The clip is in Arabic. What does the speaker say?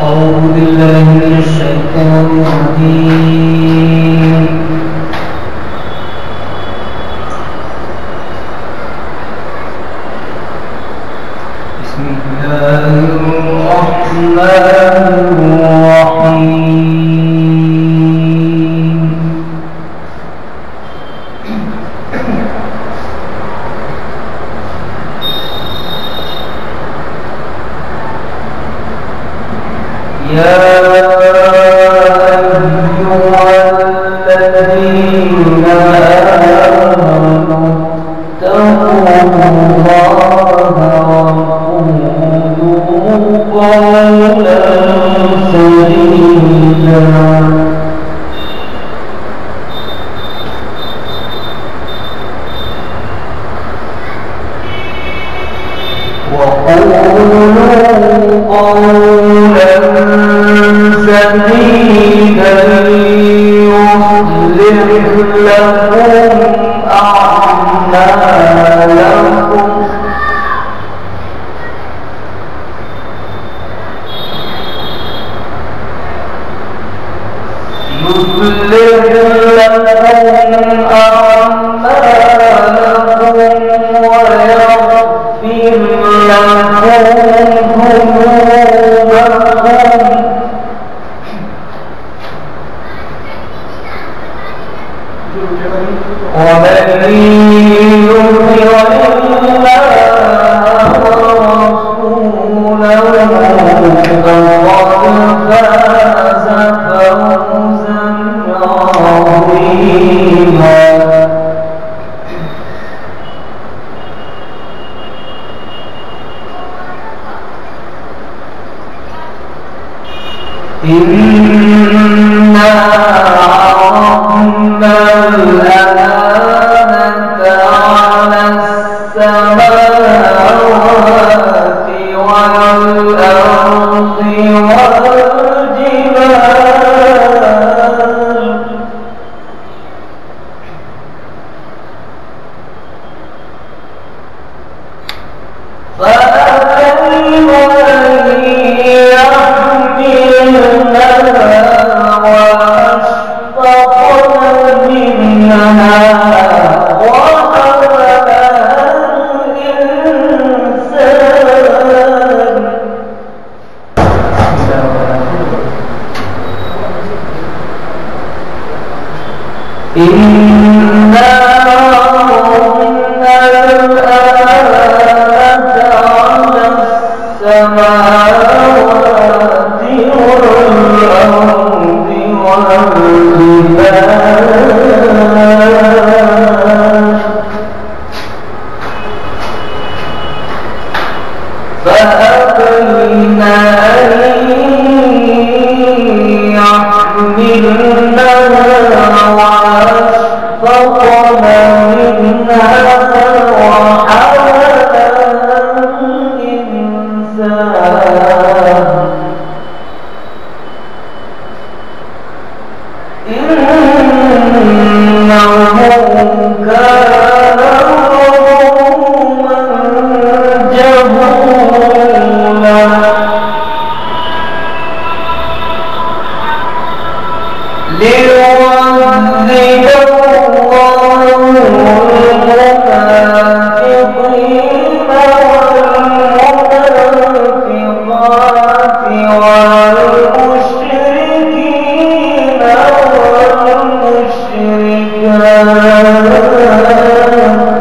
أعوذ بالله من الشيطان الرجيم. بسم الله الرحمن الرحيم. يا أيها الذين آمنوا اتقوا الله وقولوا قولا سديدا يصلح لكم أعمالكم ويغفر لكم ذنوبكم ومن يطع الله ورسوله فقد فاز فوزا عظيما. إنا عرضنا الأمانة على السماوات والأرض والجبال فأبين أن يحملنها وأشفقن منها وحملها الإنسان إنا عرضنا الأمانة على السماوات والأرض والجبال فأبين أن يحملنها وأشفقن منها وحملها الإنسان إنه كان ظلوما جهولا. ليعذب الله المنافقين والمنافقات والمشركين والمشركات